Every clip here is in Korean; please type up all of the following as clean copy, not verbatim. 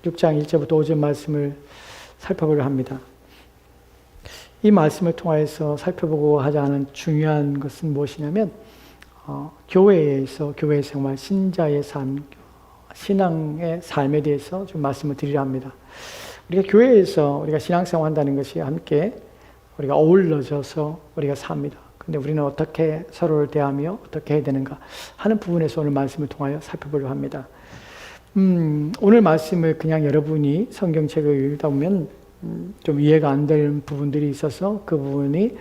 6장 1절부터 5절 말씀을 살펴보려 합니다. 이 말씀을 통하여서 살펴보고 하자 하는 중요한 것은 무엇이냐면 교회에서 교회 생활, 신자의 삶, 신앙의 삶에 대해서 좀 말씀을 드리려 합니다. 우리가 교회에서 우리가 신앙생활 한다는 것이 함께 우리가 어울러져서 우리가 삽니다. 근데 우리는 어떻게 서로를 대하며 어떻게 해야 되는가 하는 부분에서 오늘 말씀을 통하여 살펴보려고 합니다. 오늘 말씀을 그냥 여러분이 성경책을 읽다 보면 좀 이해가 안 되는 부분들이 있어서 그 부분이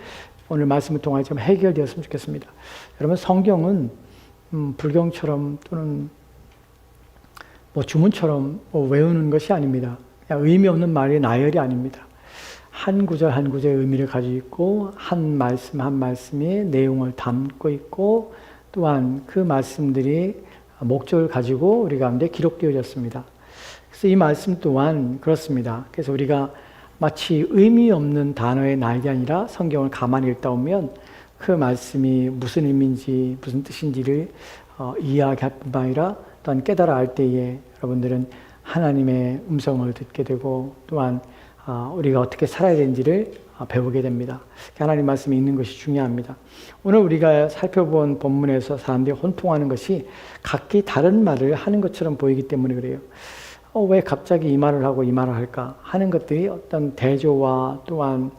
오늘 말씀을 통하여 좀 해결되었으면 좋겠습니다. 여러분, 성경은 불경처럼 또는 주문처럼 외우는 것이 아닙니다. 그냥 의미 없는 말의 나열이 아닙니다. 한 구절 한 구절의 의미를 가지고 있고 한 말씀 한 말씀이 내용을 담고 있고 또한 그 말씀들이 목적을 가지고 우리 가운데 기록되어졌습니다. 그래서 이 말씀 또한 그렇습니다. 그래서 우리가 마치 의미 없는 단어의 나열이 아니라 성경을 가만히 읽다 보면 그 말씀이 무슨 의미인지 무슨 뜻인지를 이해하게 할 뿐만 아니라 또한 깨달아 알 때에 여러분들은 하나님의 음성을 듣게 되고 또한 우리가 어떻게 살아야 되는지를 배우게 됩니다. 하나님 말씀이 있는 것이 중요합니다. 오늘 우리가 살펴본 본문에서 사람들이 혼통하는 것이 각기 다른 말을 하는 것처럼 보이기 때문에 그래요. 왜 갑자기 이 말을 하고 이 말을 할까 하는 것들이 어떤 대조와 또한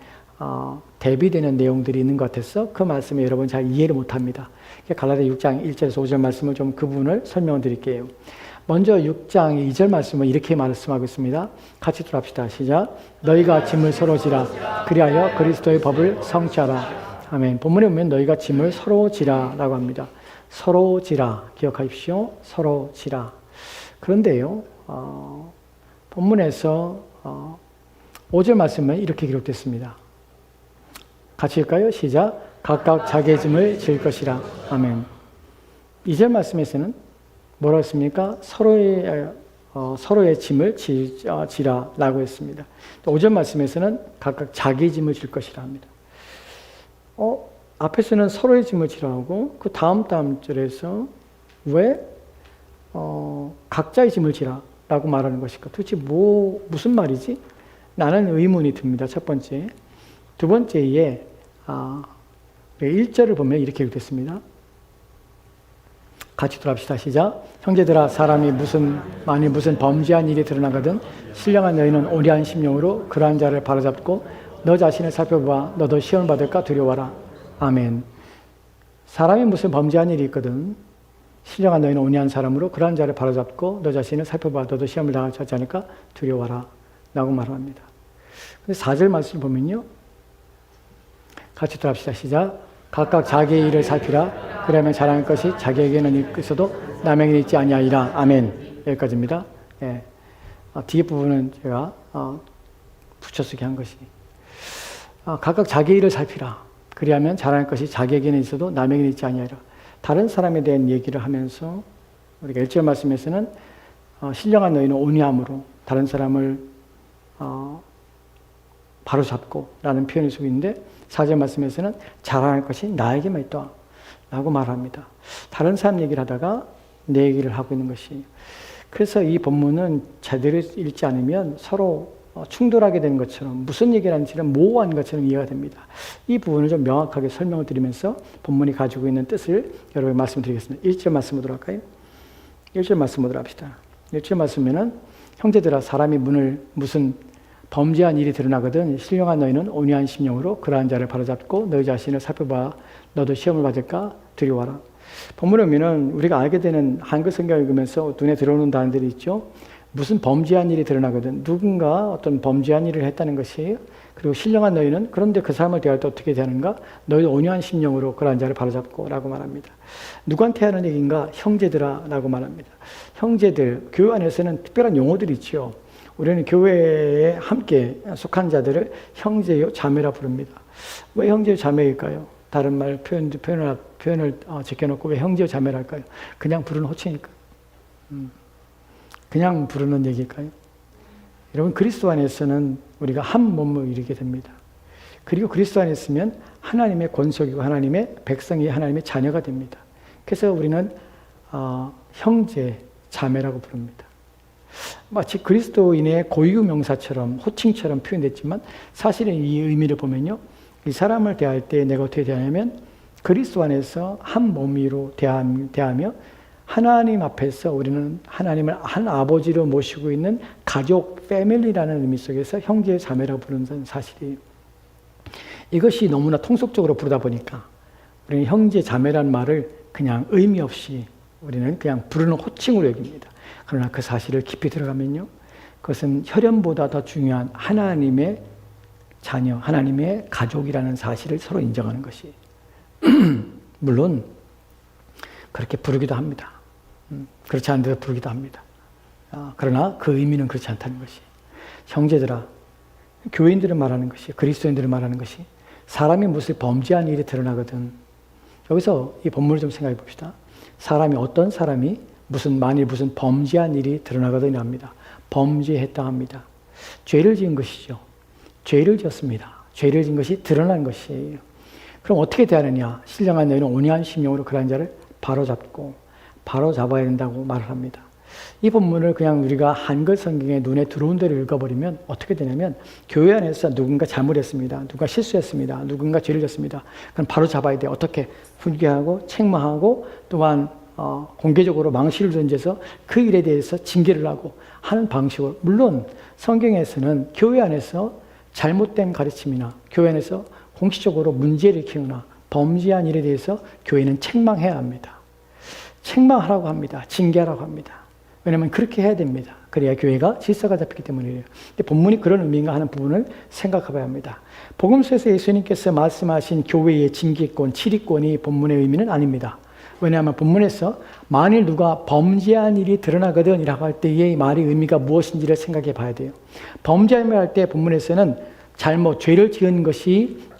대비되는 내용들이 있는 것 같아서 그 말씀을 여러분 잘 이해를 못합니다. 갈라디아 6장 1절에서 5절 말씀을 좀 그 부분을 설명을 드릴게요. 먼저 6장 2절 말씀은 이렇게 말씀하고 있습니다. 같이 들어갑시다. 시작. 너희가 짐을 서로 지라. 그리하여 그리스도의 법을 성취하라. 아멘. 본문에 보면 너희가 짐을 서로 지라 라고 합니다. 서로 지라. 기억하십시오. 서로 지라. 그런데요, 본문에서 5절 말씀은 이렇게 기록됐습니다. 같이 읽을까요? 시작. 각각 자기의 짐을 질 것이라. 아멘. 2절 말씀에서는 뭐라고 했습니까? 서로의 짐을 지라라고 했습니다. 5절 말씀에서는 각각 자기 짐을 질 것이라 합니다. 앞에서는 서로의 짐을 지라고 그 다음 절에서 왜 각자의 짐을 지라라고 말하는 것일까? 도대체 무슨 말이지? 나는 의문이 듭니다. 첫 번째. 두 번째에 1절을 보면 이렇게 읽겠습니다. 같이 돌아갑시다. 시작. 형제들아, 사람이 만일 무슨 범죄한 일이 드러나거든 신령한 너희는 온유한 심령으로 그러한 자를 바로잡고 너 자신을 살펴봐 너도 시험을 받을까 두려워라. 아멘. 사람이 무슨 범죄한 일이 있거든 신령한 너희는 온유한 사람으로 그러한 자를 바로잡고 너 자신을 살펴봐 너도 시험을 당하지 않을까 두려워라 라고 말합니다. 근데 4절 말씀을 보면요, 같이 돌아갑시다. 시작. 각각 자기의 일을 살피라. 그러면 자랑할 것이 자기에게는 있어도 남에게는 있지 아니하리라. 아멘. 여기까지입니다. 예. 뒤에 부분은 제가 붙여쓰기 한 것이 각각 자기의 일을 살피라. 그리하면 자랑할 것이 자기에게는 있어도 남에게는 있지 아니하리라. 다른 사람에 대한 얘기를 하면서 우리가 1절 말씀에서는 신령한 너희는 온유함으로 다른 사람을 바로잡고 라는 표현을 쓰고 있는데 4절 말씀에서는 자랑할 것이 나에게만 있다 라고 말합니다. 다른 사람 얘기를 하다가 내 얘기를 하고 있는 것이. 그래서 이 본문은 제대로 읽지 않으면 서로 충돌하게 되는 것처럼 무슨 얘기를 하는지는 모호한 것처럼 이해가 됩니다. 이 부분을 좀 명확하게 설명을 드리면서 본문이 가지고 있는 뜻을 여러분에게 말씀드리겠습니다. 1절 말씀으로 할까요? 1절 말씀으로 합시다. 1절 말씀에는 형제들아, 사람이 무슨 범죄한 일이 드러나거든 신령한 너희는 온유한 심령으로 그러한 자를 바로잡고 너희 자신을 살펴봐 너도 시험을 받을까 두려워라. 본문에 보면 우리가 알게 되는 한글 성경을 읽으면서 눈에 들어오는 단어들이 있죠. 무슨 범죄한 일이 드러나거든 누군가 어떤 범죄한 일을 했다는 것이에요. 그리고 신령한 너희는 그런데 그 사람을 대할 때 어떻게 되는가? 너희도 온유한 심령으로 그러한 자를 바로잡고 라고 말합니다. 누구한테 하는 얘기인가? 형제들아 라고 말합니다. 형제들, 교회 안에서는 특별한 용어들이 있죠. 우리는 교회에 함께 속한 자들을 형제요 자매라 부릅니다. 왜 형제요 자매일까요? 다른 말 표현을 제껴놓고 왜 형제요 자매라 할까요? 그냥 부르는 호칭일까요? 그냥 부르는 얘기일까요? 여러분, 그리스도 안에서는 우리가 한 몸을 이루게 됩니다. 그리고 그리스도 안에 있으면 하나님의 권속이고 하나님의 백성이 하나님의 자녀가 됩니다. 그래서 우리는 형제 자매라고 부릅니다. 마치 그리스도인의 고유명사처럼 호칭처럼 표현됐지만 사실은 이 의미를 보면요. 이 사람을 대할 때 내가 어떻게 대하냐면 그리스도 안에서 한 몸으로 대하며 하나님 앞에서 우리는 하나님을 한 아버지로 모시고 있는 가족, 패밀리라는 의미 속에서 형제, 자매라고 부르는 사실이에요. 이것이 너무나 통속적으로 부르다 보니까 우리는 형제, 자매라는 말을 그냥 의미 없이 우리는 그냥 부르는 호칭으로 여깁니다. 그러나 그 사실을 깊이 들어가면요. 그것은 혈연보다 더 중요한 하나님의 자녀, 하나님의 가족이라는 사실을 서로 인정하는 것이 물론 그렇게 부르기도 합니다. 그렇지 않은 데서 부르기도 합니다. 그러나 그 의미는 그렇지 않다는 것이 형제들아, 교인들을 말하는 것이 그리스도인들을 말하는 것이 사람이 무슨 범죄한 일이 드러나거든. 여기서 이 본문을 좀 생각해 봅시다. 사람이 어떤 사람이 만일 무슨 범죄한 일이 드러나거든 합니다. 범죄했다 합니다. 죄를 지은 것이죠. 죄를 지었습니다. 죄를 지은 것이 드러난 것이에요. 그럼 어떻게 대하느냐? 신령한 너희는 온유한 심령으로 그러한 자를 바로잡아야 된다고 말을 합니다. 이 본문을 그냥 우리가 한글 성경에 눈에 들어온 대로 읽어버리면 어떻게 되냐면 교회 안에서 누군가 잘못했습니다. 누가 실수했습니다. 누군가 죄를 졌습니다. 그럼 바로 잡아야 돼요. 어떻게? 훈계하고 책망하고 또한 공개적으로 망실을 던져서 그 일에 대해서 징계를 하고 하는 방식으로 물론 성경에서는 교회 안에서 잘못된 가르침이나 교회 안에서 공식적으로 문제를 일으키거나 범죄한 일에 대해서 교회는 책망해야 합니다. 책망하라고 합니다. 징계하라고 합니다. 왜냐하면 그렇게 해야 됩니다. 그래야 교회가 질서가 잡히기 때문이에요. 근데 본문이 그런 의미인가 하는 부분을 생각해 봐야 합니다. 복음서에서 예수님께서 말씀하신 교회의 징계권, 치리권이 본문의 의미는 아닙니다. 왜냐하면 본문에서 만일 누가 범죄한 일이 드러나거든 이라고 할 때의 말의 의미가 무엇인지를 생각해 봐야 돼요. 범죄함을 할 때 본문에서는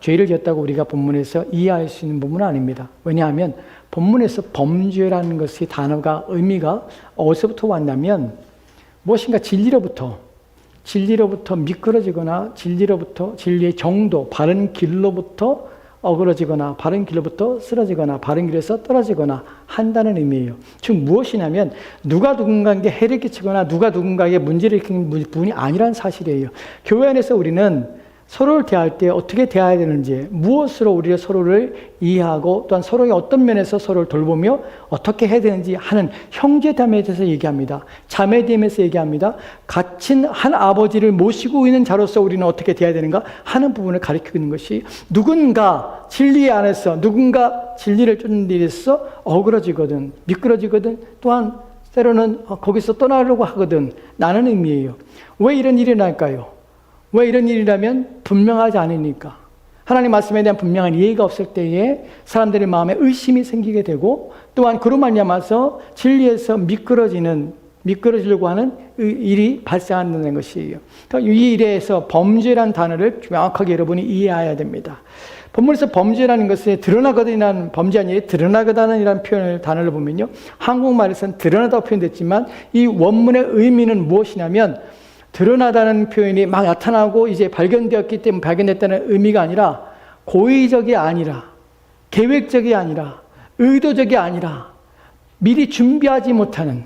죄를 지었다고 우리가 본문에서 이해할 수 있는 부분은 아닙니다. 왜냐하면 본문에서 범죄라는 것의 단어가 의미가 어디서부터 왔냐면 무엇인가 진리로부터 미끄러지거나 진리의 정도, 바른 길로부터 어그러지거나 바른 길로부터 쓰러지거나 바른 길에서 떨어지거나 한다는 의미예요. 즉 무엇이냐면 누가 누군가에게 해를 끼치거나 누가 누군가에게 문제를 일으키는 부분이 아니라는 사실이에요. 교회 안에서 우리는 서로를 대할 때 어떻게 대해야 되는지, 무엇으로 우리가 서로를 이해하고 또한 서로의 어떤 면에서 서로를 돌보며 어떻게 해야 되는지 하는 형제됨에 대해서 얘기합니다. 자매됨에서 얘기합니다. 같은 한 아버지를 모시고 있는 자로서 우리는 어떻게 대해야 되는가 하는 부분을 가리키고 있는 것이 누군가 진리 안에서 누군가 진리를 쫓는 일에서 어그러지거든, 미끄러지거든, 또한 때로는 거기서 떠나려고 하거든 라는 의미예요. 왜 이런 일이 날까요? 왜 이런 일이라면 분명하지 않으니까. 하나님 말씀에 대한 분명한 이해가 없을 때에 사람들의 마음에 의심이 생기게 되고 또한 그로 말미암아서 진리에서 미끄러지려고 하는 일이 발생한다는 것이에요. 그러니까 이 일에서 범죄란 단어를 명확하게 여러분이 이해해야 됩니다. 본문에서 범죄라는 것에 드러나거든이라는 범죄한 일이 드러나거든이라는 단어를 보면요. 한국말에서는 드러나다고 표현됐지만 이 원문의 의미는 무엇이냐면 드러나다는 표현이 막 나타나고 이제 발견되었기 때문에 발견됐다는 의미가 아니라 고의적이 아니라 계획적이 아니라 의도적이 아니라 미리 준비하지 못하는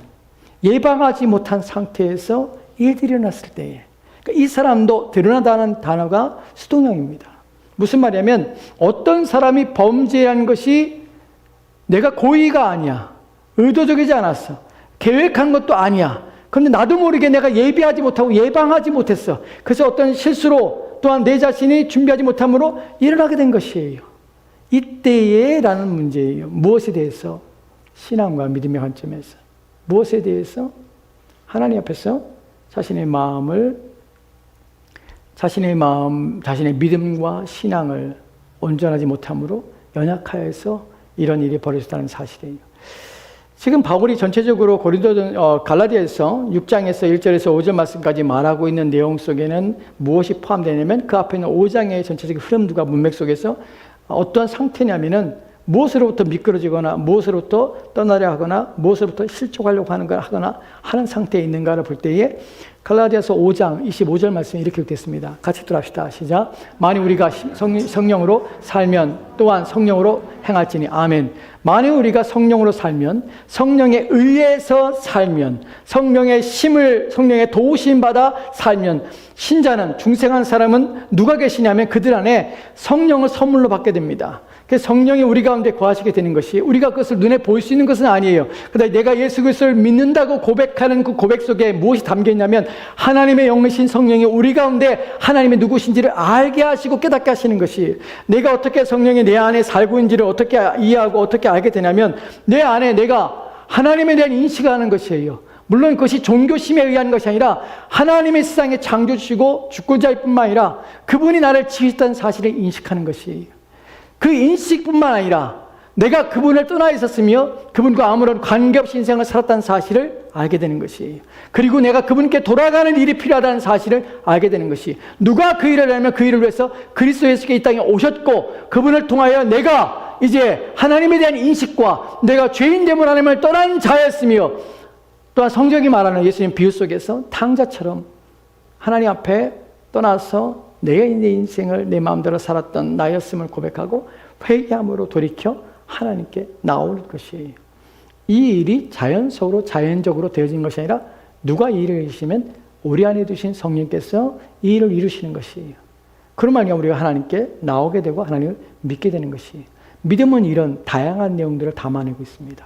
예방하지 못한 상태에서 일들이 일어났을 때에 그러니까 이 사람도 드러나다는 단어가 수동형입니다. 무슨 말이냐면 어떤 사람이 범죄한 것이 내가 고의가 아니야. 의도적이지 않았어. 계획한 것도 아니야. 그런데 나도 모르게 내가 예비하지 못하고 예방하지 못했어. 그래서 어떤 실수로 또한 내 자신이 준비하지 못함으로 일어나게 된 것이에요. 이때에 라는 문제예요. 무엇에 대해서? 신앙과 믿음의 관점에서. 무엇에 대해서? 하나님 앞에서 자신의 믿음과 신앙을 온전하지 못함으로 연약하여서 이런 일이 벌어졌다는 사실이에요. 지금 바울이 전체적으로 갈라디아에서 6장에서 1절에서 5절 말씀까지 말하고 있는 내용 속에는 무엇이 포함되냐면 그 앞에 있는 5장의 전체적인 흐름과 문맥 속에서 어떠한 상태냐면은 무엇으로부터 미끄러지거나 무엇으로부터 떠나려 하거나 무엇으로부터 실족하려고 하거나 하는 상태에 있는가를 볼 때에 갈라디아서 5장 25절 말씀이 이렇게 되었습니다. 같이 들어합시다. 시작. 만일 우리가 성령으로 살면 또한 성령으로 행할지니. 아멘. 만일 우리가 성령으로 살면, 성령에 의해서 살면, 성령의 도우심 받아 살면, 신자는, 중생한 사람은 누가 계시냐면 그들 안에 성령을 선물로 받게 됩니다. 그래서 성령이 우리 가운데 거하시게 되는 것이, 우리가 그것을 눈에 보일 수 있는 것은 아니에요. 그러나 내가 예수 그리스도를 믿는다고 고백하는 그 고백 속에 무엇이 담겨 있냐면 하나님의 영이신 성령이 우리 가운데 하나님의 누구신지를 알게 하시고 깨닫게 하시는 것이, 내가 어떻게 성령이 내 안에 살고 있는지를 어떻게 이해하고 어떻게 알게 되냐면 내 안에 내가 하나님에 대한 인식을 하는 것이에요. 물론 그것이 종교심에 의한 것이 아니라 하나님의 세상에 창조주시고 주권자일 뿐만 아니라 그분이 나를 지으셨다는 사실을 인식하는 것이에요. 그 인식뿐만 아니라 내가 그분을 떠나 있었으며 그분과 아무런 관계없이 인생을 살았다는 사실을 알게 되는 것이에요. 그리고 내가 그분께 돌아가는 일이 필요하다는 사실을 알게 되는 것이, 누가 그 일을 하면 그 일을 위해서 그리스도 예수께 이 땅에 오셨고 그분을 통하여 내가 이제 하나님에 대한 인식과 내가 죄인됨을 하나님을 떠난 자였으며, 또한 성경이 말하는 예수님 비유 속에서 탕자처럼 하나님 앞에 떠나서 내가 내 인생을 내 마음대로 살았던 나였음을 고백하고 회개함으로 돌이켜 하나님께 나오는 것이에요. 이 일이 자연적으로 되어진 것이 아니라 누가 이 일을 이루시면 우리 안에 두신 성령께서 이 일을 이루시는 것이에요. 그런 말이야 우리가 하나님께 나오게 되고 하나님을 믿게 되는 것이에요. 믿음은 이런 다양한 내용들을 담아내고 있습니다.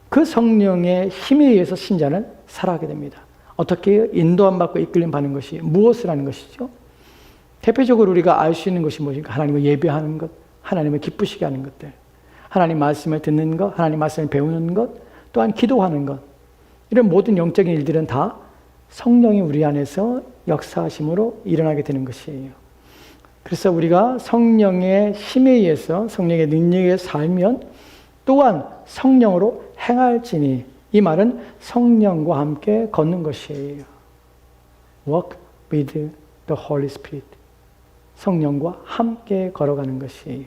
그 성령의 힘에 의해서 신자는 살아가게 됩니다. 어떻게 인도함 받고 이끌림 받는 것이 무엇을 하는 것이죠? 대표적으로 우리가 알 수 있는 것이 무엇입니까? 하나님을 예배하는 것, 하나님을 기쁘시게 하는 것들, 하나님 말씀을 듣는 것, 하나님 말씀을 배우는 것, 또한 기도하는 것, 이런 모든 영적인 일들은 다 성령이 우리 안에서 역사하심으로 일어나게 되는 것이에요. 그래서 우리가 성령의 힘에 의해서 성령의 능력에 살면 또한 성령으로 행할지니, 이 말은 성령과 함께 걷는 것이에요. Walk with the Holy Spirit. 성령과 함께 걸어가는 것이에요.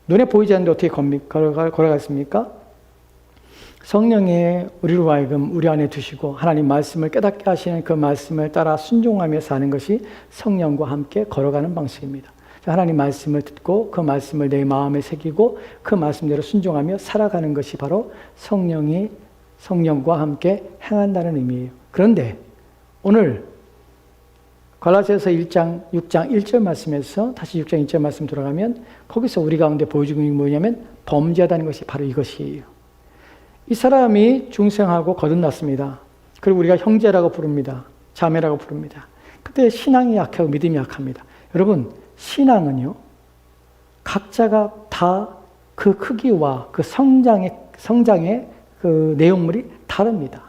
눈에 보이지 않는데 어떻게 걸어갔습니까? 성령의 우리로 하여금 우리 안에 두시고 하나님 말씀을 깨닫게 하시는 그 말씀을 따라 순종하며 사는 것이 성령과 함께 걸어가는 방식입니다. 하나님 말씀을 듣고 그 말씀을 내 마음에 새기고 그 말씀대로 순종하며 살아가는 것이 바로 성령과 함께 행한다는 의미예요. 그런데 오늘 갈라디아서 1장 6장 1절 말씀에서 다시 6장 1절 말씀 돌아가면 거기서 우리 가운데 보여주고 있는 게 뭐냐면 범죄하다는 것이 바로 이것이에요. 이 사람이 중생하고 거듭났습니다. 그리고 우리가 형제라고 부릅니다. 자매라고 부릅니다. 그때 신앙이 약하고 믿음이 약합니다. 여러분, 신앙은요, 각자가 다 그 크기와 그 성장의 그 내용물이 다릅니다.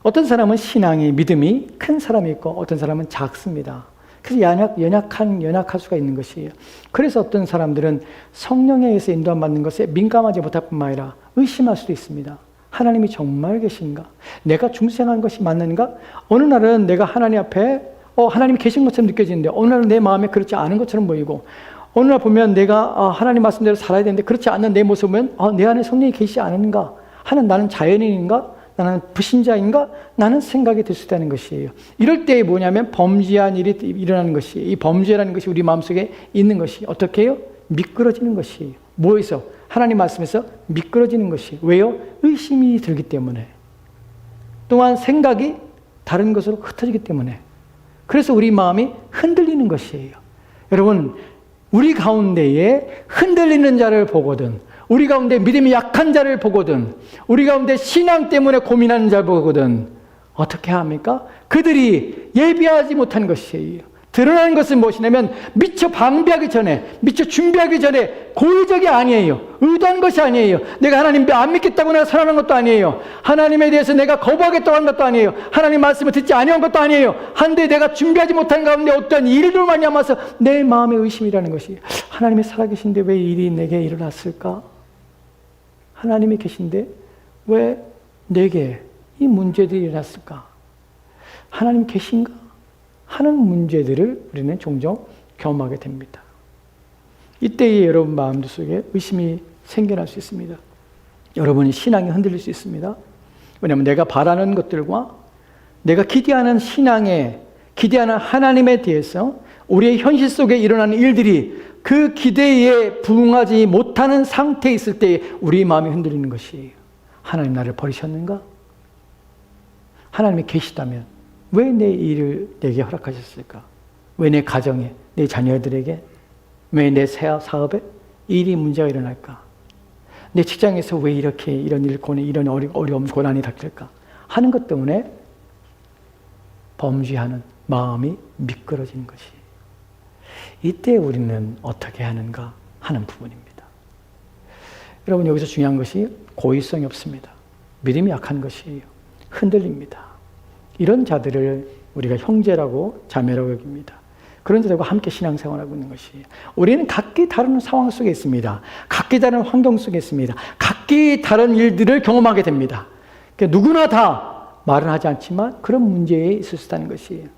어떤 사람은 신앙이, 믿음이 큰 사람이 있고 어떤 사람은 작습니다. 그래서 연약할 수가 있는 것이에요. 그래서 어떤 사람들은 성령에 의해서 인도함 받는 것에 민감하지 못할 뿐만 아니라 의심할 수도 있습니다. 하나님이 정말 계신가? 내가 중생한 것이 맞는가? 어느 날은 내가 하나님 앞에 하나님이 계신 것처럼 느껴지는데 어느 날은 내 마음에 그렇지 않은 것처럼 보이고, 어느 날 보면 내가 하나님 말씀대로 살아야 되는데 그렇지 않는 내 모습을 보면 내 안에 성령이 계시지 않은가 하는, 나는 자연인인가? 나는 불신자인가? 나는 생각이 들 수 있다는 것이에요. 이럴 때 뭐냐면 범죄한 일이 일어나는 것이에요. 이 범죄라는 것이 우리 마음속에 있는 것이 어떻게 해요? 미끄러지는 것이에요. 뭐에서? 하나님 말씀에서 미끄러지는 것이. 왜요? 의심이 들기 때문에. 또한 생각이 다른 것으로 흩어지기 때문에. 그래서 우리 마음이 흔들리는 것이에요. 여러분, 우리 가운데에 흔들리는 자를 보거든, 우리 가운데 믿음이 약한 자를 보거든, 우리 가운데 신앙 때문에 고민하는 자를 보거든, 어떻게 합니까? 그들이 예비하지 못한 것이에요. 드러나는 것은 무엇이냐면 미처 방비하기 전에, 미처 준비하기 전에 고의적이 아니에요. 의도한 것이 아니에요. 내가 하나님 안 믿겠다고 내가 선언한 것도 아니에요. 하나님에 대해서 내가 거부하겠다고 한 것도 아니에요. 하나님 말씀을 듣지 아니한 것도 아니에요. 한데 내가 준비하지 못한 가운데 어떤 일로 말미암아서 내 마음의 의심이라는 것이, 하나님이 살아계신데 왜 일이 내게 일어났을까? 하나님이 계신데 왜 내게 이 문제들이 일어났을까? 하나님 계신가? 하는 문제들을 우리는 종종 경험하게 됩니다. 이때에 여러분 마음들 속에 의심이 생겨날 수 있습니다. 여러분의 신앙이 흔들릴 수 있습니다. 왜냐하면 내가 바라는 것들과 내가 기대하는 신앙에, 기대하는 하나님에 대해서 우리의 현실 속에 일어나는 일들이 그 기대에 부응하지 못하는 상태에 있을 때 우리의 마음이 흔들리는 것이에요. 하나님 나를 버리셨는가? 하나님이 계시다면 왜 내 일을 내게 허락하셨을까? 왜 내 가정에, 내 자녀들에게, 왜 내 사업에 일이 문제가 일어날까? 내 직장에서 왜 이렇게 이런 이런 어려움, 고난이 닥칠까? 하는 것 때문에 범죄하는 마음이 미끄러지는 것이. 이때 우리는 어떻게 하는가 하는 부분입니다. 여러분 여기서 중요한 것이 고의성이 없습니다. 믿음이 약한 것이에요. 흔들립니다. 이런 자들을 우리가 형제라고 자매라고 여깁니다. 그런 자들과 함께 신앙생활하고 있는 것이에요. 우리는 각기 다른 상황 속에 있습니다. 각기 다른 환경 속에 있습니다. 각기 다른 일들을 경험하게 됩니다. 그러니까 누구나 다 말은 하지 않지만 그런 문제에 있을 수 있다는 것이에요.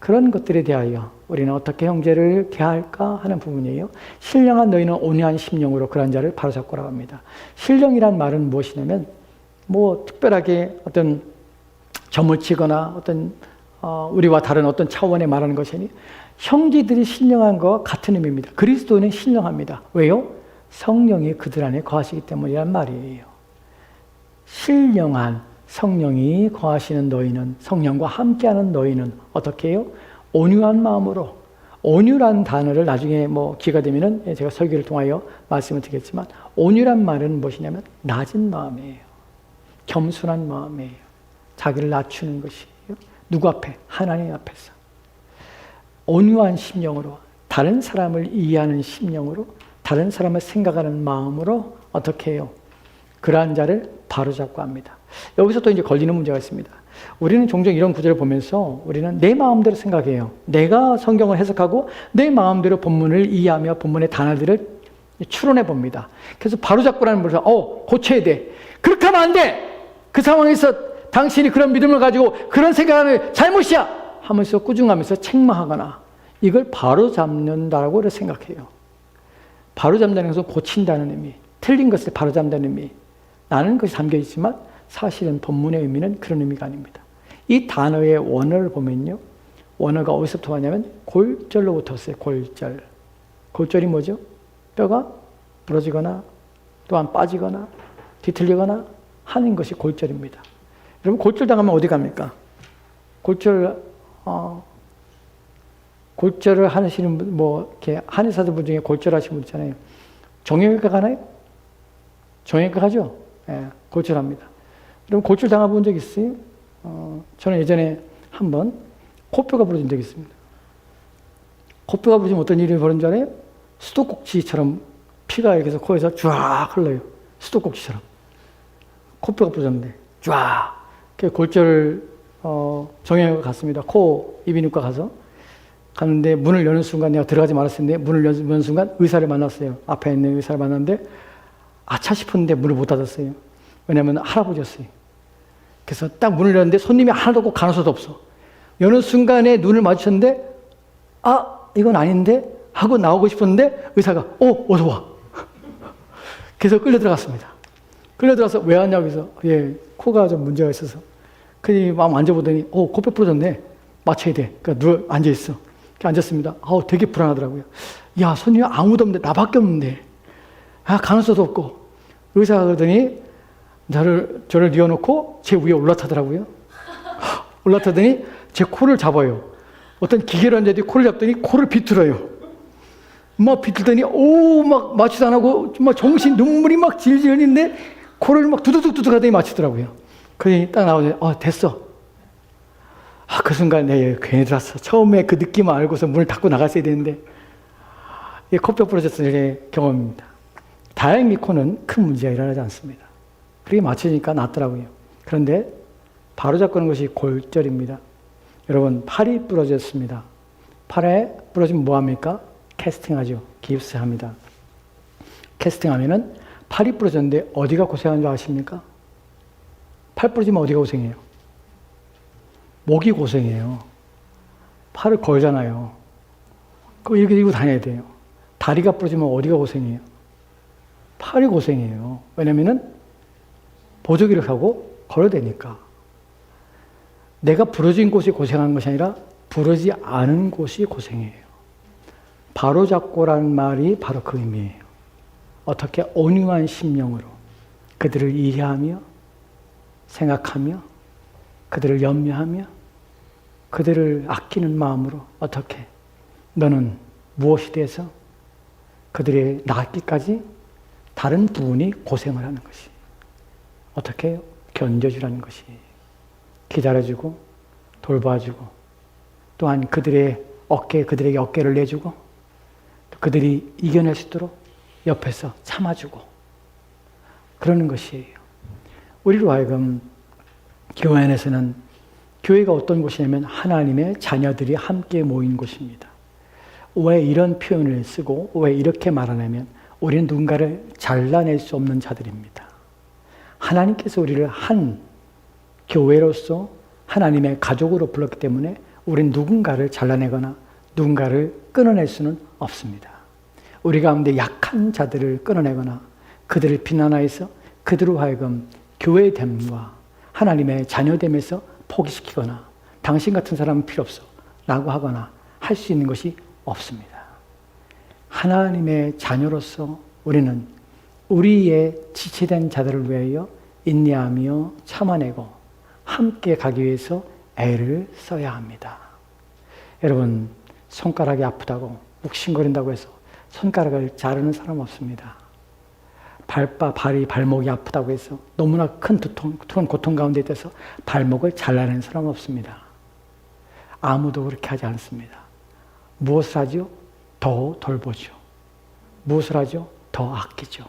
그런 것들에 대하여 우리는 어떻게 형제를 대할까 하는 부분이에요. 신령한 너희는 온유한 심령으로 그런 자를 바로잡고라고 합니다. 신령이란 말은 무엇이냐면 특별하게 어떤 점을 치거나 어떤 우리와 다른 어떤 차원에 말하는 것이 아니 형제들이 신령한 것과 같은 의미입니다. 그리스도는 신령합니다. 왜요? 성령이 그들 안에 거하시기 때문이란 말이에요. 신령한 성령이 거하시는 너희는, 성령과 함께하는 너희는 어떻게 해요? 온유한 마음으로. 온유란 단어를 나중에 기회가 되면은 제가 설교를 통하여 말씀을 드리겠지만, 온유란 말은 무엇이냐면 낮은 마음이에요. 겸손한 마음이에요. 자기를 낮추는 것이에요. 누구 앞에? 하나님 앞에서. 온유한 심령으로, 다른 사람을 이해하는 심령으로, 다른 사람을 생각하는 마음으로 어떻게 해요? 그러한 자를 바로잡고 합니다. 여기서 또 이제 걸리는 문제가 있습니다. 우리는 종종 이런 구절을 보면서 우리는 내 마음대로 생각해요. 내가 성경을 해석하고 내 마음대로 본문을 이해하며 본문의 단어들을 추론해 봅니다. 그래서 바로잡고라는 말을 고쳐야 돼. 그렇게 하면 안 돼. 그 상황에서 당신이 그런 믿음을 가지고 그런 생각을 잘못이야 하면서 꾸중하면서 책망하거나 이걸 바로잡는다고 생각해요. 바로잡는다는 것은 고친다는 의미, 틀린 것을 바로잡는다는 의미, 나는 것이 담겨 있지만 사실은 본문의 의미는 그런 의미가 아닙니다. 이 단어의 원어를 보면요, 원어가 어디서부터 왔냐면 골절로부터 왔어요. 골절. 골절이 뭐죠? 뼈가 부러지거나 또한 빠지거나 뒤틀리거나 하는 것이 골절입니다. 여러분 골절 당하면 어디 갑니까? 골절을 하시는 분, 이렇게 한의사들 중에 골절하시는 분 있잖아요. 정형외과 가나요? 정형외과 가죠? 예, 골절합니다. 여러분 골절 당해본 적 있어요? 저는 예전에 한번 코뼈가 부러진 적이 있습니다. 코뼈가 부러지면 어떤 일이 벌어진 줄 알아요? 수도꼭지처럼 피가 이렇게 해서 코에서 쫙 흘러요. 수도꼭지처럼. 코뼈가 부러졌는데 쫙. 골절 정형외과 갔습니다. 코 이비인후과 가서 갔는데 문을 여는 순간 내가 들어가지 말았었는데 문을 여는 순간 의사를 만났어요. 앞에 있는 의사를 만났는데 아차 싶었는데 문을 못 닫았어요. 왜냐하면 할아버지였어요. 그래서 딱 문을 열었는데 손님이 하나도 없고 간호사도 없어. 여는 순간에 눈을 마주쳤는데 이건 아닌데 하고 나오고 싶었는데 의사가 어서 와. 그래서 끌려 들어갔습니다. 끌려 들어가서 왜 왔냐고 해서 코가 좀 문제가 있어서 그냥 막 만져보더니 코뼈 부러졌네. 맞춰야 돼. 그러니까 누워 앉아있어. 앉았습니다. 되게 불안하더라고요. 야, 손님이 아무도 없는데 나밖에 없는데 간호사도 없고 의사가 그러더니 저를 뉘어놓고 제 위에 올라타더라고요. 올라타더니 제 코를 잡아요. 어떤 기계로 앉아있더니 코를 잡더니 코를 비틀어요. 막 비틀더니 막 마취도 안 하고 막 눈물이 막 질질 흘리는데 코를 막 두둑두둑 하더니 마치더라고요. 그러니 딱 나오더니 됐어. 그 순간 괜히 들었어. 처음에 그 느낌을 알고서 문을 닫고 나갔어야 되는데 이게 코뼈 부러졌을 경험입니다. 다행히 코는 큰 문제가 일어나지 않습니다. 그렇게 맞추니까 낫더라고요. 그런데 바로잡고 하는 것이 골절입니다. 여러분 팔이 부러졌습니다. 팔에 부러지면 뭐합니까? 캐스팅하죠. 깁스합니다. 캐스팅하면은 팔이 부러졌는데 어디가 고생하는 줄 아십니까? 팔 부러지면 어디가 고생해요? 목이 고생해요. 팔을 걸잖아요. 그럼 이렇게 들고 다녀야 돼요. 다리가 부러지면 어디가 고생이에요? 팔이 고생이에요. 왜냐면은 보조기를 하고 걸어야 되니까. 내가 부러진 곳이 고생하는 것이 아니라 부러지지 않은 곳이 고생이에요. 바로잡고라는 말이 바로 그 의미예요. 어떻게 온유한 심령으로 그들을 이해하며 생각하며 그들을 염려하며 그들을 아끼는 마음으로 어떻게 너는 무엇이 돼서 그들의 낫기까지 다른 부분이 고생을 하는 것이 어떻게 견뎌주라는 것이 기다려주고 돌봐주고 또한 그들에게 어깨를 내주고 그들이 이겨낼 수 있도록 옆에서 참아주고 그러는 것이에요. 우리로 하여금 교회 안에서는 교회가 어떤 곳이냐면 하나님의 자녀들이 함께 모인 곳입니다. 왜 이런 표현을 쓰고 왜 이렇게 말하냐면 우리는 누군가를 잘라낼 수 없는 자들입니다. 하나님께서 우리를 한 교회로서 하나님의 가족으로 불렀기 때문에 우리는 누군가를 잘라내거나 누군가를 끊어낼 수는 없습니다. 우리 가운데 약한 자들을 끊어내거나 그들을 비난하여서 그들로 하여금 교회됨과 하나님의 자녀됨에서 포기시키거나 당신 같은 사람은 필요 없어 라고 하거나 할 수 있는 것이 없습니다. 하나님의 자녀로서 우리는 우리의 지체된 자들을 위하여 인내하며 참아내고 함께 가기 위해서 애를 써야 합니다. 여러분, 손가락이 아프다고 욱신거린다고 해서 손가락을 자르는 사람 없습니다. 발목이 아프다고 해서 너무나 큰 고통 가운데 있어서 발목을 잘라내는 사람 없습니다. 아무도 그렇게 하지 않습니다. 무엇을 하죠? 더 돌보죠. 무엇을 하죠? 더 아끼죠.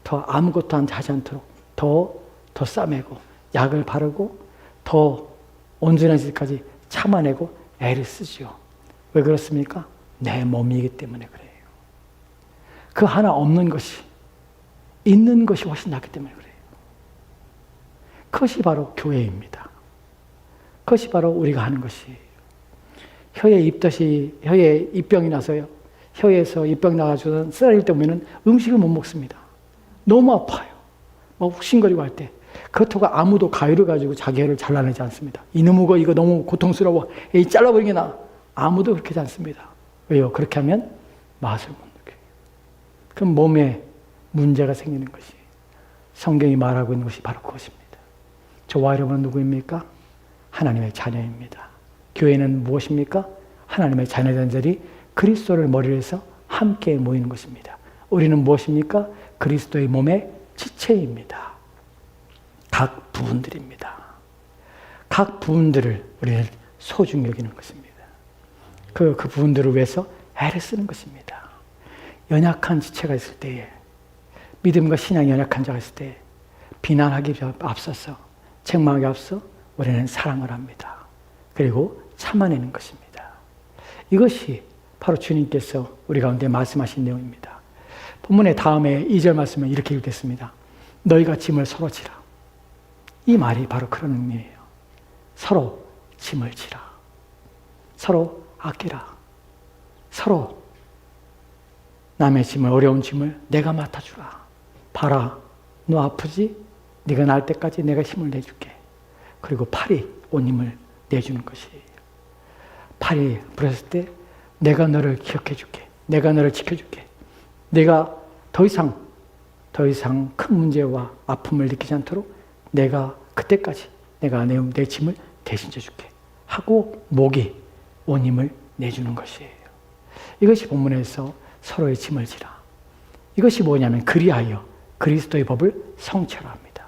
더 아무것도 하지 않도록 더 싸매고 약을 바르고 더 온전해지기까지 참아내고 애를 쓰죠. 왜 그렇습니까? 내 몸이기 때문에 그래요. 그 하나 없는 것이 있는 것이 훨씬 낫기 때문에 그래요. 그것이 바로 교회입니다. 그것이 바로 우리가 하는 것이에요. 혀에 입병이 나서요. 혀에서 입병 나가지고 쓰라릴 때 보면 음식을 못 먹습니다. 너무 아파요. 막 욱신거리고 할 때. 그렇다고 아무도 가위를 가지고 자기 혀를 잘라내지 않습니다. 이놈의 거 이거 너무 고통스러워. 에이 잘라버리게 나. 아무도 그렇게 하지 않습니다. 왜요? 그렇게 하면 맛을 못 느껴요. 그럼 몸에 문제가 생기는 것이 성경이 말하고 있는 것이 바로 그것입니다. 저와 여러분은 누구입니까? 하나님의 자녀입니다. 교회는 무엇입니까? 하나님의 자녀들이 그리스도를 머리로 해서 함께 모이는 것입니다. 우리는 무엇입니까? 그리스도의 몸의 지체입니다. 각 부분들입니다. 각 부분들을 우리는 소중히 여기는 것입니다. 그 부분들을 위해서 애를 쓰는 것입니다. 연약한 지체가 있을 때에 믿음과 신앙이 연약한 자가 있을 때 비난하기 앞서서 책망하기 앞서 우리는 사랑을 합니다. 그리고 참아내는 것입니다. 이것이 바로 주님께서 우리 가운데 말씀하신 내용입니다. 본문의 다음에 2절 말씀은 이렇게 읽겠습니다. 너희가 짐을 서로 지라. 이 말이 바로 그런 의미예요. 서로 짐을 지라. 서로 아끼라. 서로 남의 짐을, 어려운 짐을 내가 맡아주라. 봐라, 너 아프지? 네가 나을 때까지 내가 힘을 내줄게. 그리고 팔이 온 힘을 내주는 것이에요. 팔이 부러졌을 때 내가 너를 기억해 줄게. 내가 너를 지켜줄게. 내가 더 이상 큰 문제와 아픔을 느끼지 않도록 내가 그때까지 내가 내 짐을 대신 져줄게. 하고 목이 온 힘을 내주는 것이에요. 이것이 본문에서 서로의 짐을 지라. 이것이 뭐냐면 그리하여 그리스도의 법을 성취하라 합니다.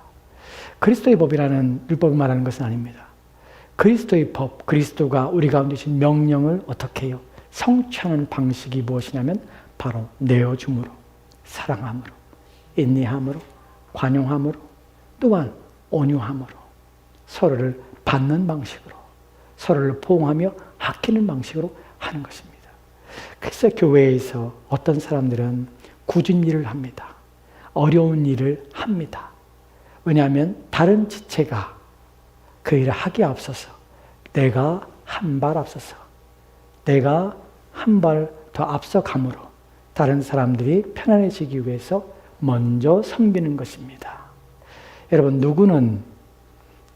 그리스도의 법이라는 율법을 말하는 것은 아닙니다. 그리스도의 법, 그리스도가 우리 가운데 주신 명령을 어떻게 해요? 성취하는 방식이 무엇이냐면 바로 내어줌으로, 사랑함으로, 인내함으로, 관용함으로, 또한 온유함으로, 서로를 받는 방식으로, 서로를 포옹하며 아끼는 방식으로 하는 것입니다. 그래서 교회에서 어떤 사람들은 굳은 일을 합니다. 어려운 일을 합니다. 왜냐하면 다른 지체가 그 일을 하기에 앞서서 내가 한 발 앞서서 내가 한 발 더 앞서감으로 다른 사람들이 편안해지기 위해서 먼저 섬기는 것입니다. 여러분, 누구는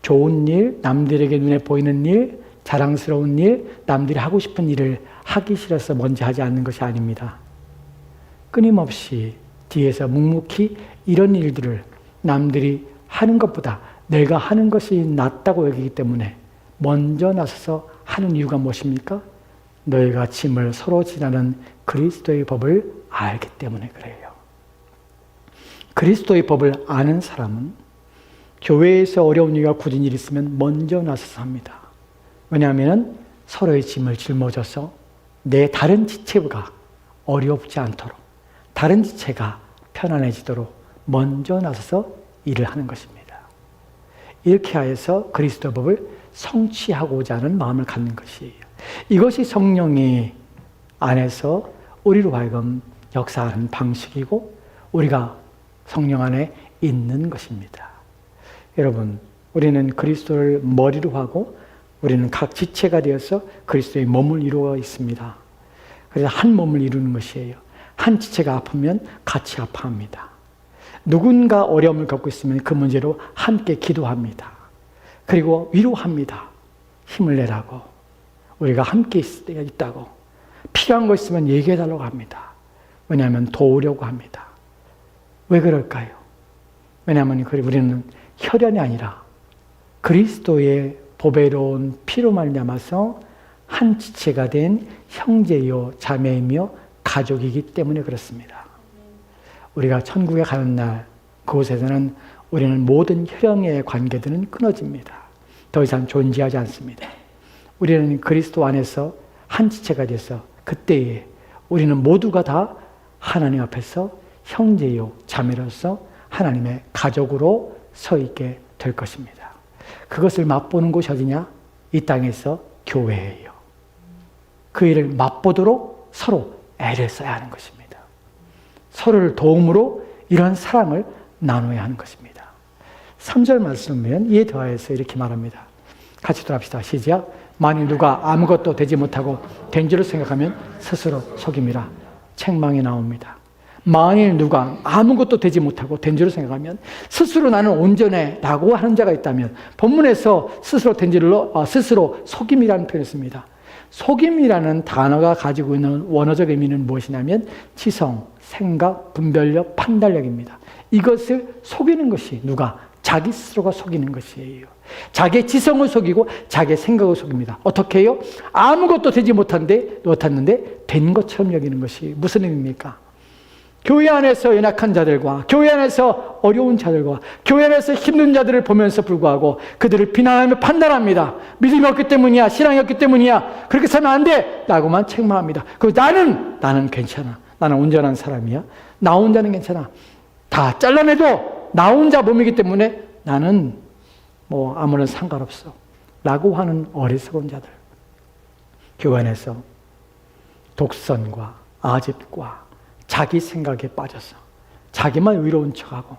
좋은 일, 남들에게 눈에 보이는 일, 자랑스러운 일, 남들이 하고 싶은 일을 하기 싫어서 먼저 하지 않는 것이 아닙니다. 끊임없이 뒤에서 묵묵히 이런 일들을 남들이 하는 것보다 내가 하는 것이 낫다고 여기기 때문에 먼저 나서서 하는 이유가 무엇입니까? 너희가 짐을 서로 지나는 그리스도의 법을 알기 때문에 그래요. 그리스도의 법을 아는 사람은 교회에서 어려운 일과 굳은 일이 있으면 먼저 나서서 합니다. 왜냐하면 서로의 짐을 짊어져서 내 다른 지체가 어렵지 않도록, 다른 지체가 편안해지도록 먼저 나서서 일을 하는 것입니다. 이렇게 하여서 그리스도 법을 성취하고자 하는 마음을 갖는 것이에요. 이것이 성령이 안에서 우리로 하여금 역사하는 방식이고 우리가 성령 안에 있는 것입니다. 여러분, 우리는 그리스도를 머리로 하고 우리는 각 지체가 되어서 그리스도의 몸을 이루어 있습니다. 그래서 한 몸을 이루는 것이에요. 한 지체가 아프면 같이 아파합니다. 누군가 어려움을 겪고 있으면 그 문제로 함께 기도합니다. 그리고 위로합니다. 힘을 내라고. 우리가 함께 있다고. 필요한 거 있으면 얘기해달라고 합니다. 왜냐하면 도우려고 합니다. 왜 그럴까요? 왜냐하면 우리는 혈연이 아니라 그리스도의 보배로운 피로 말미암아서 한 지체가 된 형제요 자매이며 가족이기 때문에 그렇습니다. 우리가 천국에 가는 날 그곳에서는 우리는 모든 혈연의 관계들은 끊어집니다. 더 이상 존재하지 않습니다. 우리는 그리스도 안에서 한 지체가 돼서 그때에 우리는 모두가 다 하나님 앞에서 형제요 자매로서 하나님의 가족으로 서 있게 될 것입니다. 그것을 맛보는 곳이 어디냐? 이 땅에서 교회예요. 그 일을 맛보도록 서로 애를 써야 하는 것입니다. 서로를 도움으로 이런 사랑을 나눠야 하는 것입니다. 3절 말씀을 이에 더하여서 이렇게 말합니다. 같이 돌아갑시다. 시작. 만일 누가 아무것도 되지 못하고 된 줄을 생각하면 스스로 속임이라. 책망이 나옵니다. 만일 누가 아무것도 되지 못하고 된 줄을 생각하면 스스로 나는 온전해 라고 하는 자가 있다면 본문에서 스스로 된 줄로 스스로 속임이라는 표현을 씁니다. 속임이라는 단어가 가지고 있는 원어적 의미는 무엇이냐면 지성, 생각, 분별력, 판단력입니다. 이것을 속이는 것이 누가? 자기 스스로가 속이는 것이에요. 자기의 지성을 속이고 자기의 생각을 속입니다. 어떻게 해요? 아무것도 되지 못했는데 된 것처럼 여기는 것이 무슨 의미입니까? 교회 안에서 연약한 자들과 교회 안에서 어려운 자들과 교회 안에서 힘든 자들을 보면서 불구하고 그들을 비난하며 판단합니다. 믿음이 없기 때문이야, 신앙이 없기 때문이야, 그렇게 살면 안 돼 라고만 책망합니다. 그리고 나는 괜찮아, 나는 온전한 사람이야, 나 혼자는 괜찮아, 다 잘라내도 나 혼자 몸이기 때문에 나는 아무런 상관없어 라고 하는 어리석은 자들. 교회 안에서 독선과 아집과 자기 생각에 빠져서 자기만 의로운 척하고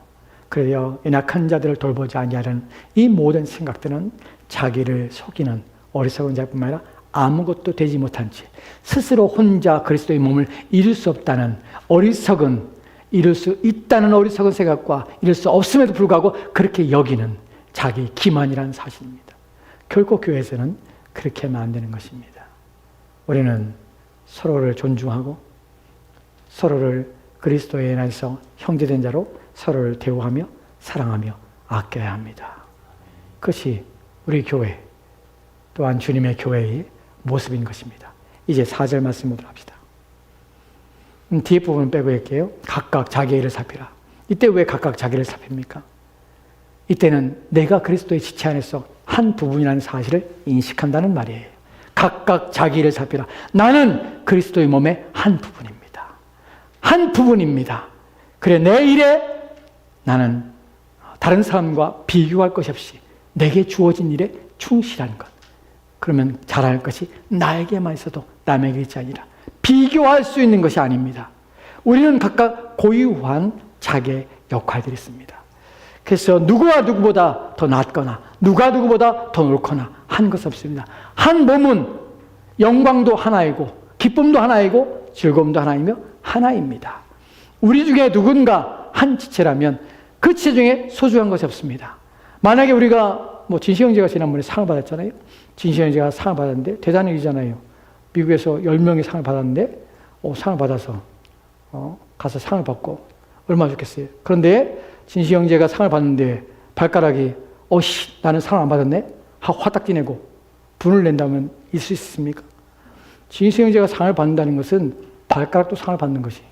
그래야 연약한 자들을 돌보지 아니하는 이 모든 생각들은 자기를 속이는 어리석은 자뿐만 아니라 아무것도 되지 못한 채 스스로 혼자 그리스도의 몸을 이룰 수 없다는 어리석은, 이룰 수 있다는 어리석은 생각과 이룰 수 없음에도 불구하고 그렇게 여기는 자기 기만이라는 사실입니다. 결코 교회에서는 그렇게 하면 안 되는 것입니다. 우리는 서로를 존중하고 서로를 그리스도에 안에서 형제된 자로 서로를 대우하며 사랑하며 아껴야 합니다. 그것이 우리 교회 또한 주님의 교회의 모습인 것입니다. 이제 4절 말씀으로 합시다. 뒤에 부분은 빼고 할게요. 각각 자기 일을 살피라. 이때 왜 각각 자기를 살핍니까? 이때는 내가 그리스도의 지체 안에서 한 부분이라는 사실을 인식한다는 말이에요. 각각 자기 일을 살피라. 나는 그리스도의 몸의 한 부분입니다. 한 부분입니다. 그래, 내 일에 나는 다른 사람과 비교할 것이 없이 내게 주어진 일에 충실한 것. 그러면 잘할 것이 나에게만 있어도 남에게 있지 아니라 비교할 수 있는 것이 아닙니다. 우리는 각각 고유한 자기의 역할들이 있습니다. 그래서 누구와 누구보다 더 낫거나 누가 누구보다 더 옳거나 한 것 없습니다. 한 몸은 영광도 하나이고 기쁨도 하나이고 즐거움도 하나이며 하나입니다. 우리 중에 누군가 한 지체라면 그 지체 중에 소중한 것이 없습니다. 만약에 우리가 진시 형제가 지난번에 상을 받았잖아요. 진시 형제가 상을 받았는데 대단한 일이잖아요. 미국에서 10명이 상을 받았는데 상을 받아서 가서 상을 받고 얼마나 좋겠어요. 그런데 진시 형제가 상을 받는데 발가락이 나는 상을 안 받았네 하고 화딱지 내고 분을 낸다면 있을 수 있습니까? 진시 형제가 상을 받는다는 것은 발가락도 상을 받는 것이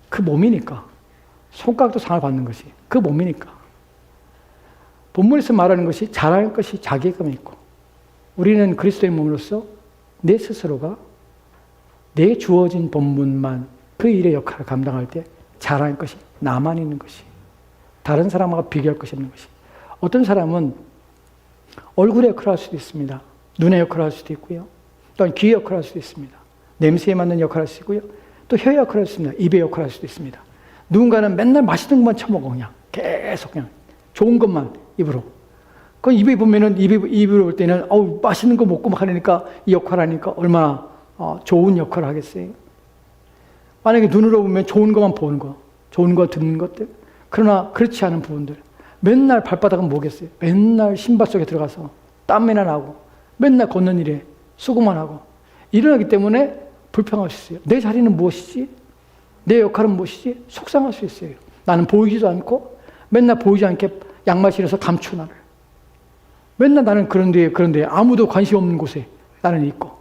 그 몸이니까, 손가락도 상을 받는 것이 그 몸이니까. 본문에서 말하는 것이 자랑할 것이 자괴감이 있고, 우리는 그리스도의 몸으로서 내 스스로가 내 주어진 본문만 그 일의 역할을 감당할 때 자랑할 것이 나만 있는 것이, 다른 사람하고 비교할 것이 없는 것이. 어떤 사람은 얼굴의 역할을 할 수도 있습니다. 눈의 역할을 할 수도 있고요. 또한 귀의 역할을 할 수도 있습니다. 냄새에 맞는 역할을 할 수 있고요. 또 혀의 역할을 할 수 있습니다. 입의 역할을 할 수도 있습니다. 누군가는 맨날 맛있는 것만 처먹어. 그냥 계속 그냥 좋은 것만 입으로. 그 입에 보면은 입으로 올 때는 맛있는 거 먹고 막 하니까 이 역할을 하니까 얼마나 좋은 역할을 하겠어요. 만약에 눈으로 보면 좋은 것만 보는 거, 좋은 거 듣는 것들. 그러나 그렇지 않은 부분들. 맨날 발바닥은 뭐겠어요? 맨날 신발 속에 들어가서 땀이나 나고 맨날 걷는 일에 수고만 하고 일어나기 때문에 불평할 수 있어요. 내 자리는 무엇이지? 내 역할은 무엇이지? 속상할 수 있어요. 나는 보이지도 않고 맨날 보이지 않게 양말 신어서 감추 나를. 맨날 나는 그런데 아무도 관심 없는 곳에 나는 있고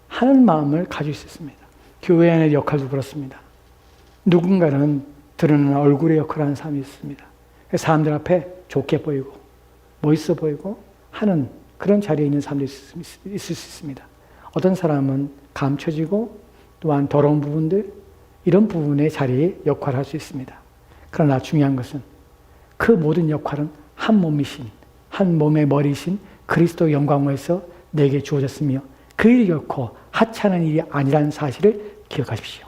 하는 마음을 가지고 있었습니다. 교회 안의 역할도 그렇습니다. 누군가는 드러나는 얼굴의 역할을 하는 사람이 있습니다. 사람들 앞에 좋게 보이고 멋있어 보이고 하는 그런 자리에 있는 사람도 있을 수 있습니다. 어떤 사람은 감춰지고 또한 더러운 부분들, 이런 부분의 자리에 역할을 할 수 있습니다. 그러나 중요한 것은 그 모든 역할은 한 몸이신, 한 몸의 머리이신 그리스도 영광에서 내게 주어졌으며 그 일이 결코 하찮은 일이 아니라는 사실을 기억하십시오.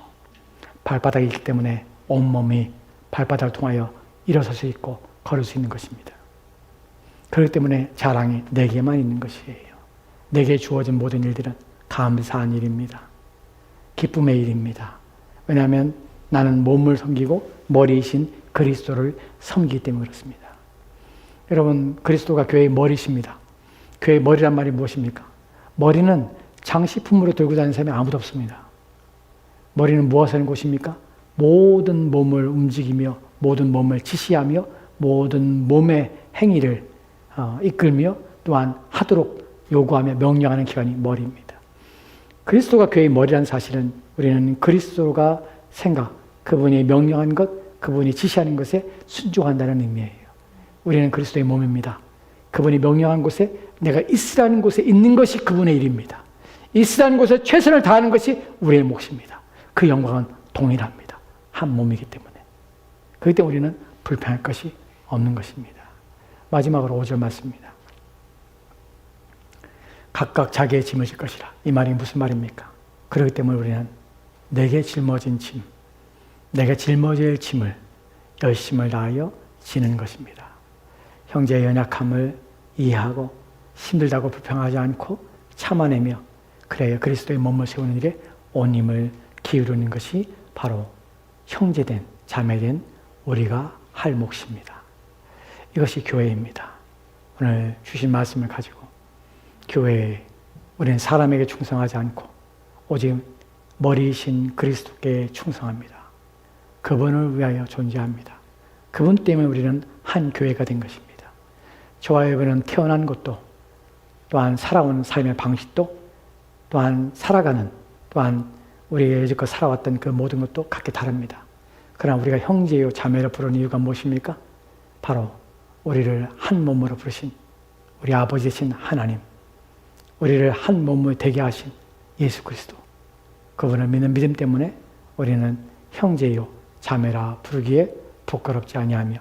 발바닥이 있기 때문에 온몸이 발바닥을 통하여 일어설 수 있고 걸을 수 있는 것입니다. 그렇기 때문에 자랑이 내게만 있는 것이에요. 내게 주어진 모든 일들은 감사한 일입니다. 기쁨의 일입니다. 왜냐하면 나는 몸을 섬기고 머리이신 그리스도를 섬기기 때문에 그렇습니다. 여러분, 그리스도가 교회의 머리십니다. 교회의 머리란 말이 무엇입니까? 머리는 장식품으로 들고 다니는 사람이 아무도 없습니다. 머리는 무엇을 하는 곳입니까? 모든 몸을 움직이며 모든 몸을 지시하며 모든 몸의 행위를 이끌며 또한 하도록 요구하며 명령하는 기관이 머리입니다. 그리스도가 교회의 머리라는 사실은 우리는 그리스도가 그분이 명령한 것, 그분이 지시하는 것에 순종한다는 의미예요. 우리는 그리스도의 몸입니다. 그분이 명령한 곳에 내가 있으라는 곳에 있는 것이 그분의 일입니다. 있으라는 곳에 최선을 다하는 것이 우리의 몫입니다. 그 영광은 동일합니다. 한 몸이기 때문에. 그렇기 때문에 우리는 불평할 것이 없는 것입니다. 마지막으로 5절 말씀입니다. 각각 자기의 짐을 질 것이라. 이 말이 무슨 말입니까? 그렇기 때문에 우리는 내게 짊어진 짐, 내게 짊어질 짐을 열심을 다하여 지는 것입니다. 형제의 연약함을 이해하고 힘들다고 불평하지 않고 참아내며 그래야 그리스도의 몸을 세우는 일에 온 힘을 기울이는 것이 바로 형제된 자매된 우리가 할 몫입니다. 이것이 교회입니다. 오늘 주신 말씀을 가지고 교회에 우리는 사람에게 충성하지 않고 오직 머리이신 그리스도께 충성합니다. 그분을 위하여 존재합니다. 그분 때문에 우리는 한 교회가 된 것입니다. 저와 여러분은 태어난 것도 또한 살아온 삶의 방식도 또한 살아가는 또한 우리가 여지껏 살아왔던 그 모든 것도 각기 다릅니다. 그러나 우리가 형제요 자매로 부르는 이유가 무엇입니까? 바로 우리를 한 몸으로 부르신 우리 아버지이신 하나님, 우리를 한 몸으로 되게 하신 예수 그리스도, 그분을 믿는 믿음 때문에 우리는 형제요 자매라 부르기에 부끄럽지 아니하며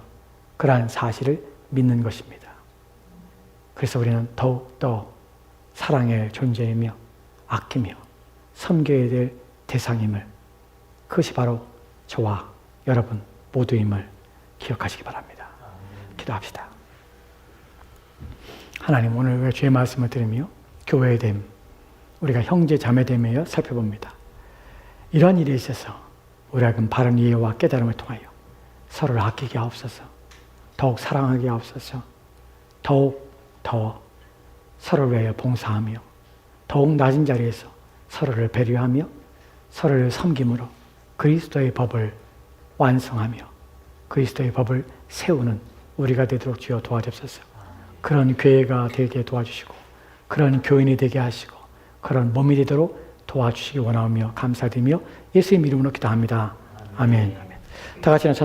그러한 사실을 믿는 것입니다. 그래서 우리는 더욱더 사랑의 존재이며 아끼며 섬겨야 될 대상임을, 그것이 바로 저와 여러분 모두임을 기억하시기 바랍니다. 기도합시다. 하나님, 오늘 왜 주의 말씀을 들으며 교회됨, 우리가 형제 자매됨에 살펴봅니다. 이러한 일에 있어서 우리에게 바른 이해와 깨달음을 통하여 서로를 아끼게 하옵소서. 더욱 사랑하게 하옵소서. 더욱 더 서로를 위하여 봉사하며 더욱 낮은 자리에서 서로를 배려하며 서로를 섬김으로 그리스도의 법을 완성하며 그리스도의 법을 세우는 우리가 되도록 주여 도와주옵소서. 그런 교회가 되게 도와주시고 그런 교인이 되게 하시고 그런 몸이 되도록 도와주시기 원하며 감사드리며 예수의 이름으로 기도합니다. 아멘. 다 같이